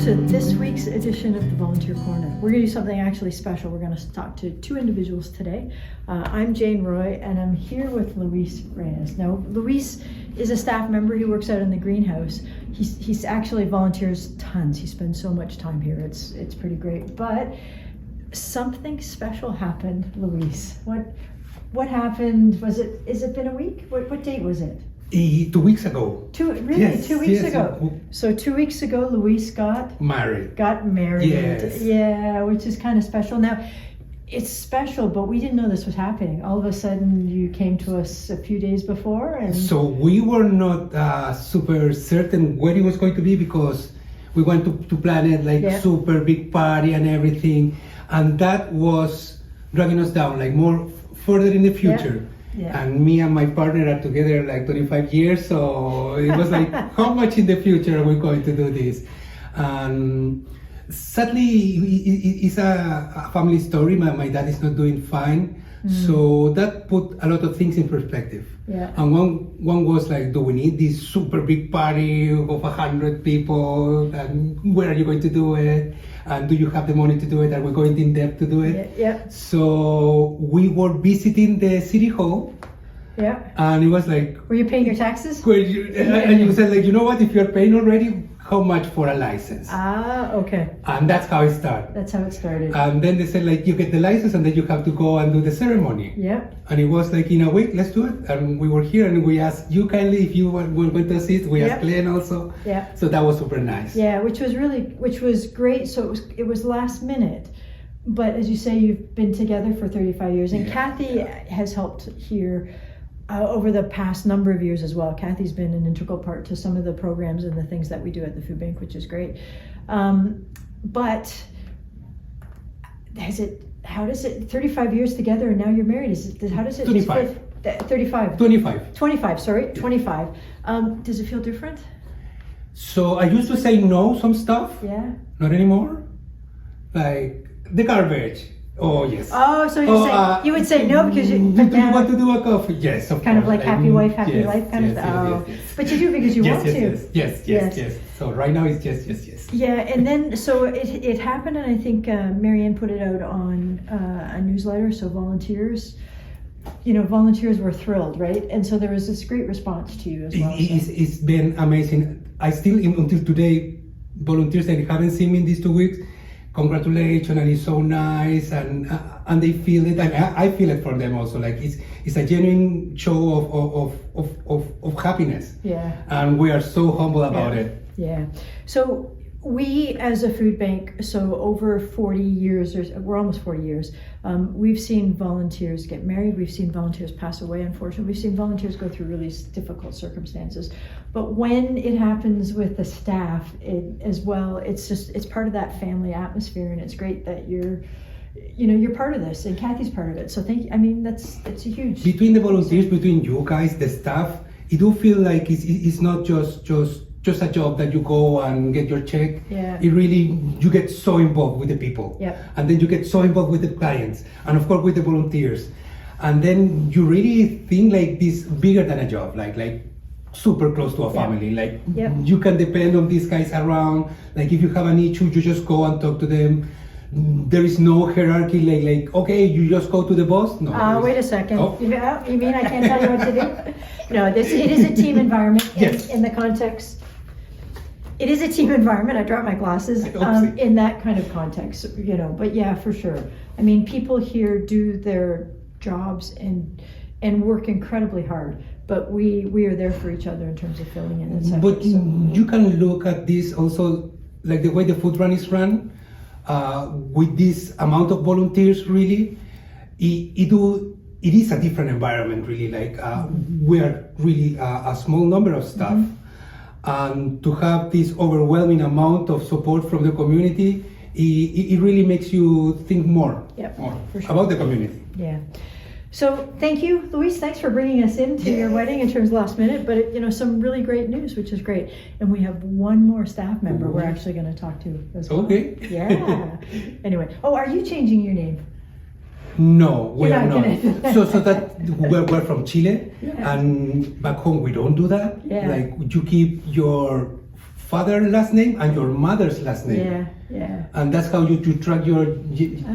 to this week's edition of the Volunteer Corner. We're going to do something actually special. We're going to talk to two individuals today. I'm Jane Roy, and I'm here with Luis Reyes. Now, Luis is a staff member. He works out in the greenhouse. He's actually volunteers tons. He spends so much time here. It's pretty great. But something special happened, Luis. What happened? Is it been a week? What date was it? 2 weeks ago. 2 weeks ago. So 2 weeks ago, Luis got married. Yes. Yeah, which is kind of special. Now, it's special, but we didn't know this was happening. All of a sudden, you came to us a few days before, and So we were not super certain where it was going to be because we went to plan it like super big party and everything, and that was dragging us down like more further in the future. Yeah. And me and my partner are together like 25 years, so it was like, how much in the future are we going to do this? Sadly, it's a family story. My dad is not doing fine, so that put a lot of things in perspective. Yeah. And one was like, do we need this super big party of 100 people? And where are you going to do it? And do you have the money to do it? Are we going in debt to do it? Yeah. So we were visiting the city hall. Yeah. And it was like, Were you paying your taxes? and you said like, you know what? If you're paying already, how much for a license? Okay. And that's how it started. That's how it started. And then they said like, you get the license and then you have to go and do the ceremony. Yeah. And it was like, in a week, let's do it. And we were here and we asked you kindly if you were going to assist. We asked Glenn also. Yeah. So that was super nice. Yeah, which was great. So it was last minute. But as you say, you've been together for 35 years. And Kathy has helped here over the past number of years as well. Kathy's been an integral part to some of the programs and the things that we do at the food bank, which is great. But how does it 35 years together and now you're married? How does it 25. 35. 25. 25, sorry, 25. Does it feel different? So I used to say no some stuff. Yeah. Not anymore. Like the garbage. Oh yes. Oh, so you would say no because you. Do you want to do a coffee? Yes, of kind course. of like happy wife, happy yes, life kind yes, of thing. Yes. But you do because you want to. Yes. So right now it's yes. Yeah, and then so it happened, and I think Marianne put it out on a newsletter. So volunteers were thrilled, right? And so there was this great response to you as well. It's been amazing. I still until today, volunteers that haven't seen me in these 2 weeks. Congratulations, and it's so nice, and they feel it, and I feel it from them also. Like it's a genuine show of happiness. Yeah. And we are so humble about it. Yeah. So we, as a food bank, so over 40 years, we're almost 40 years, we've seen volunteers get married, we've seen volunteers pass away, unfortunately, we've seen volunteers go through really difficult circumstances. But when it happens with the staff as well, it's part of that family atmosphere, and it's great that you're part of this, and Kathy's part of it. So it's a huge... Between the volunteers, between you guys, the staff, it do feel like it's not just a job that you go and get your check. Yeah. It really, you get so involved with the people. Yeah. And then you get so involved with the clients and of course with the volunteers. And then you really think like this bigger than a job, like super close to a family. Like you can depend on these guys around. Like if you have an issue, you just go and talk to them. There is no hierarchy like okay, you just go to the boss. No. Wait a second. Oh. You mean I can't tell you what to do? No, it is a team environment. Yes. In the context. It is a team environment. I dropped my glasses in that kind of context, But yeah, for sure. I mean, people here do their jobs and work incredibly hard. But we are there for each other in terms of filling in, etc. But you can look at this also, like the way the food run is run, with this amount of volunteers. Really, it is a different environment. Really, like we are really a small number of staff. And to have this overwhelming amount of support from the community, it really makes you think more about the community. Yeah. So thank you, Luis. Thanks for bringing us into your wedding in terms of last minute, but some really great news, which is great. And we have one more staff member we're actually going to talk to as well. Okay. Yeah. Anyway. Oh, are you changing your name? No, we're You're not. gonna- So that we're from Chile, and back home we don't do that. Yeah. Like you keep your father's last name and your mother's last name. Yeah, yeah. And that's how you track your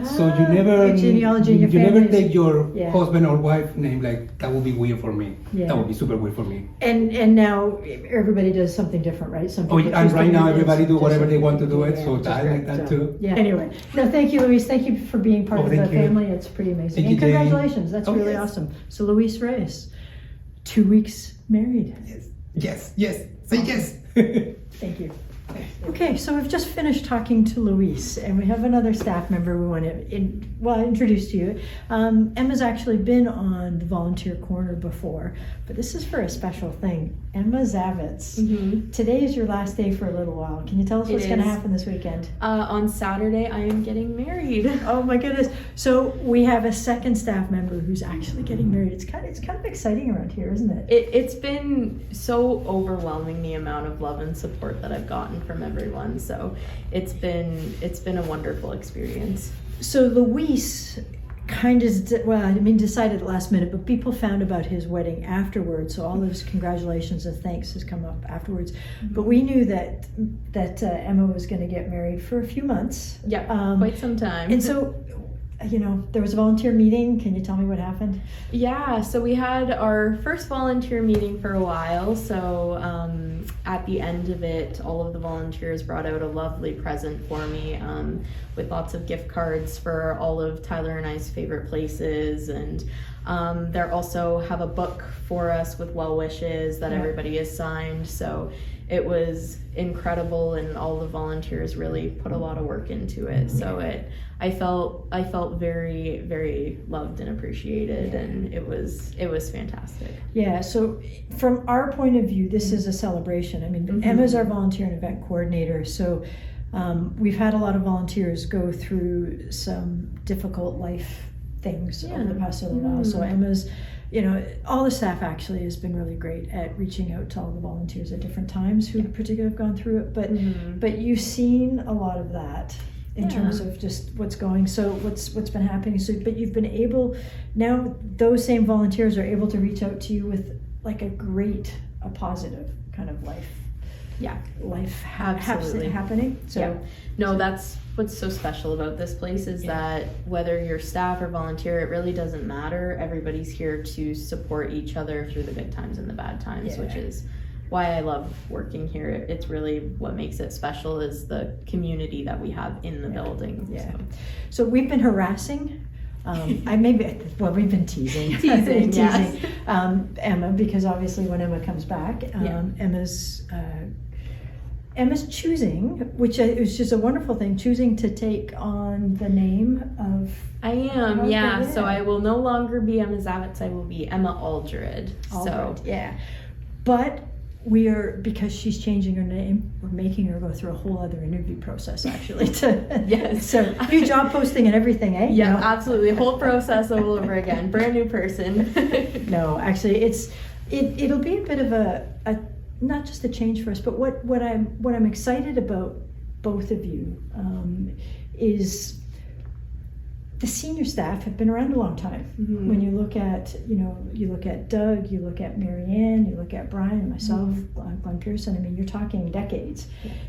so you never the genealogy in your you never family is- take your yeah. husband or wife name. Like that would be weird for me. Yeah. That would be super weird for me. And now everybody does something different, right? Some Oh, people and choose right now different everybody things, do whatever they just- want to do it, yeah, so which is I great. like that So, too. Yeah. Anyway, no, thank you, Luis. Thank you for being part Oh, of the thank you. family. It's pretty amazing. Thank And you, Jane. congratulations. That's Oh, really yes. awesome. So Luis Reyes, 2 weeks married. Yes. Say yes. Thank you. Okay, so we've just finished talking to Luis, and we have another staff member we want to introduce to you. Emma's actually been on the Volunteer Corner before, but this is for a special thing. Emma Zavitz. Today is your last day for a little while. Can you tell us It what's going to is. happen this weekend? On Saturday, I am getting married. Oh my goodness! So we have a second staff member who's actually getting married. It's kind of exciting around here, isn't it? It's been so overwhelming, the amount of love and support that I've gotten from everyone. So it's been a wonderful experience. So Luis kind of, decided at the last minute, but people found about his wedding afterwards. So all those congratulations and thanks has come up afterwards. But we knew that Emma was going to get married for a few months. Yeah, Um, quite some time. And so, there was a volunteer meeting. Can you tell me what happened? Yeah, so we had our first volunteer meeting for a while. So at the end of it, all of the volunteers brought out a lovely present for me with lots of gift cards for all of Tyler and I's favorite places. And they also have a book for us with well wishes that Yeah. everybody has signed. So it was incredible, and all the volunteers really put a lot of work into it. So I felt very, very loved and appreciated, and it was fantastic. Yeah, so from our point of view, this is a celebration. I mean, Emma's our volunteer and event coordinator, so we've had a lot of volunteers go through some difficult life things over the past little while. So Emma's, all the staff actually has been really great at reaching out to all the volunteers at different times who particularly have gone through it. But you've seen a lot of that in terms of just what's going. So what's been happening. So but you've been able now. Those same volunteers are able to reach out to you with like a positive kind of life Absolutely. happening. So Yeah. No, that's what's so special about this place is that whether you're staff or volunteer, it really doesn't matter. Everybody's here to support each other through the good times and the bad times, which is why I love working here. It's really what makes it special is the community that we have in the building. Yeah. So we've been harassing. We've been teasing. Teasing, yes. Emma, because obviously when Emma comes back, Emma's choosing, which is just a wonderful thing, choosing to take on the name of. I am, Okay, yeah. yeah. So I will no longer be Emma Zavitz. I will be Emma Aldred. So Yeah, but because she's changing her name, we're making her go through a whole other interview process actually. Yes. So new job posting and everything, eh? yeah, No. absolutely. Whole process all over again. Brand new person. No, actually, it'll be a bit of a not just a change for us, but what I'm excited about both of you is the senior staff have been around a long time. When you look at Doug, you look at Marianne, you look at Brian, myself, Glenn Pearson. I mean, you're talking decades,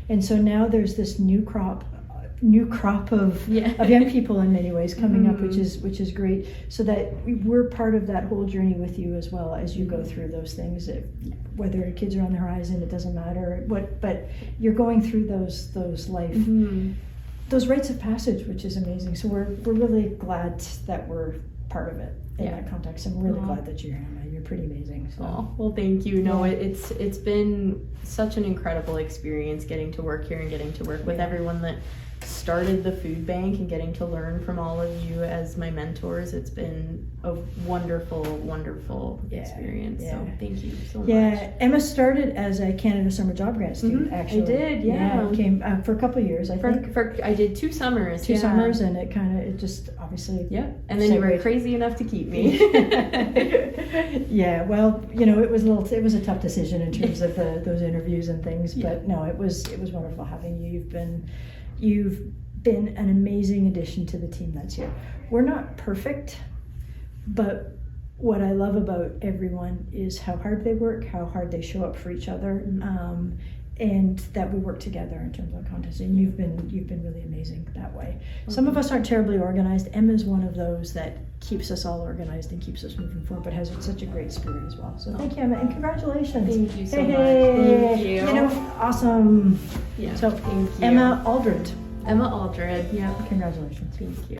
and so now there's this new crop of young people in many ways coming up, which is great. So that we're part of that whole journey with you as well as you go through those things. Whether kids are on the horizon, it doesn't matter. But you're going through those life. Those rites of passage, which is amazing. So we're really glad that we're part of it in that context. I'm really glad that you're here, Emma. You're pretty amazing. So. Oh, well, thank you. No, it's been such an incredible experience getting to work here and getting to work with everyone that started the food bank and getting to learn from all of you as my mentors. It's been a wonderful experience. So thank you so much. Yeah, Emma started as a Canada Summer Job Grant student. Actually, I did. Yeah, came for a couple of years. I think I did 2 summers. 2 summers, and it just obviously. Yeah, and then you were crazy enough to keep me. Yeah, well, it was a tough decision in terms of those interviews and things, but no, it was wonderful having you. You've been an amazing addition to the team that's here. We're not perfect, but what I love about everyone is how hard they work, how hard they show up for each other, and that we work together in terms of contest. And you've been really amazing that way. Some of us aren't terribly organized. Emma's one of those that keeps us all organized and keeps us moving forward, but has such a great spirit as well. So thank you, Emma, and congratulations. Thank you so Hey, much. hey. Thank you. You know, awesome. Yeah. So Thank you. Emma Aldred, Emma Aldred. Yeah. congratulations. Thank you.